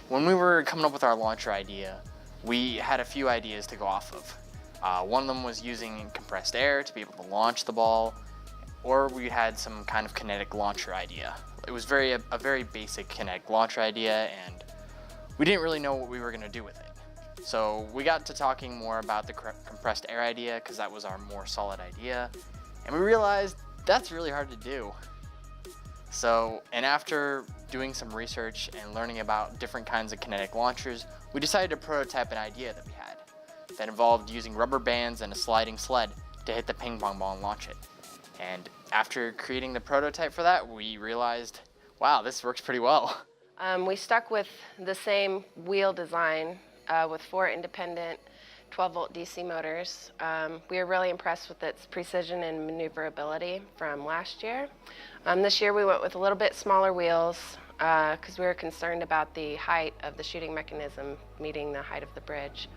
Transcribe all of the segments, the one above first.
When we were coming up with our launcher idea, we had a few ideas to go off of. One of them was using compressed air to be able to launch the ball, or we had some kind of kinetic launcher idea. It was a very basic kinetic launcher idea, and we didn't really know what we were going to do with it. So we got to talking more about the compressed air idea because that was our more solid idea, and we realized that's really hard to do. So, and after doing some research and learning about different kinds of kinetic launchers, we decided to prototype an idea that we had that involved using rubber bands and a sliding sled to hit the ping pong ball and launch it. And after creating the prototype for that, we realized, wow, this works pretty well. We stuck with the same wheel design with 4 independent 12-volt DC motors. We were really impressed with its precision and maneuverability from last year. This year we went with a little bit smaller wheels because we were concerned about the height of the shooting mechanism meeting the height of the bridge.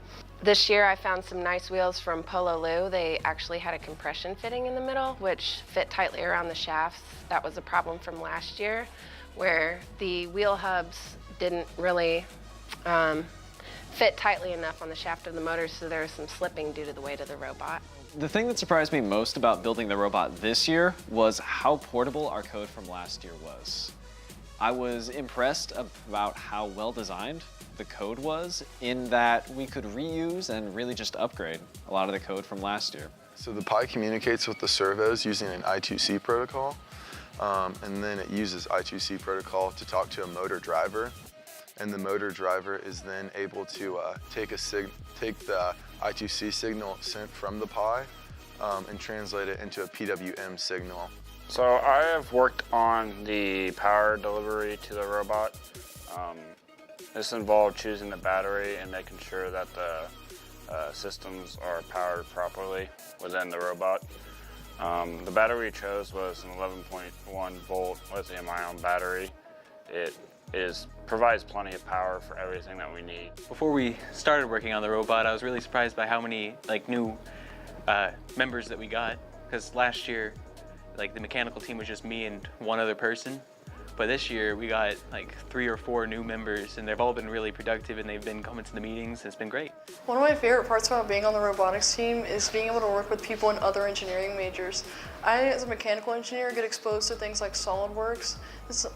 This year I found some nice wheels from Pololu. They actually had a compression fitting in the middle, which fit tightly around the shafts. That was a problem from last year, where the wheel hubs didn't really fit tightly enough on the shaft of the motor, so there was some slipping due to the weight of the robot. The thing that surprised me most about building the robot this year was how portable our code from last year was. I was impressed about how well designed the code was, in that we could reuse and really just upgrade a lot of the code from last year. So the Pi communicates with the servos using an I2C protocol, and then it uses I2C protocol to talk to a motor driver. And the motor driver is then able to take the I2C signal sent from the Pi and translate it into a PWM signal. So I have worked on the power delivery to the robot. This involved choosing the battery and making sure that the systems are powered properly within the robot. The battery we chose was an 11.1 volt lithium-ion battery. It provides plenty of power for everything that we need. Before we started working on the robot, I was really surprised by how many new members that we got, because last year the mechanical team was just me and one other person. But this year we got 3 or 4 new members, and they've all been really productive, and they've been coming to the meetings, and it's been great. One of my favorite parts about being on the robotics team is being able to work with people in other engineering majors. I, as a mechanical engineer, get exposed to things like SolidWorks,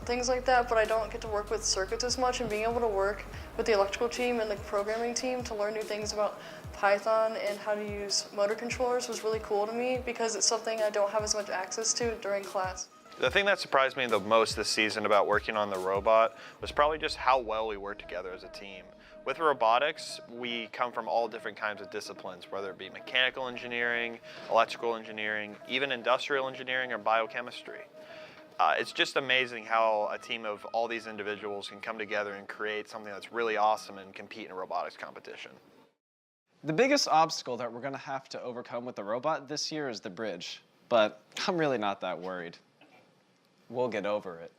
things like that, but I don't get to work with circuits as much, and being able to work with the electrical team and the programming team to learn new things about Python and how to use motor controllers was really cool to me, because it's something I don't have as much access to during class. The thing that surprised me the most this season about working on the robot was probably just how well we work together as a team. With robotics, we come from all different kinds of disciplines, whether it be mechanical engineering, electrical engineering, even industrial engineering or biochemistry. It's just amazing how a team of all these individuals can come together and create something that's really awesome and compete in a robotics competition. The biggest obstacle that we're going to have to overcome with the robot this year is the bridge, but I'm really not that worried. We'll get over it.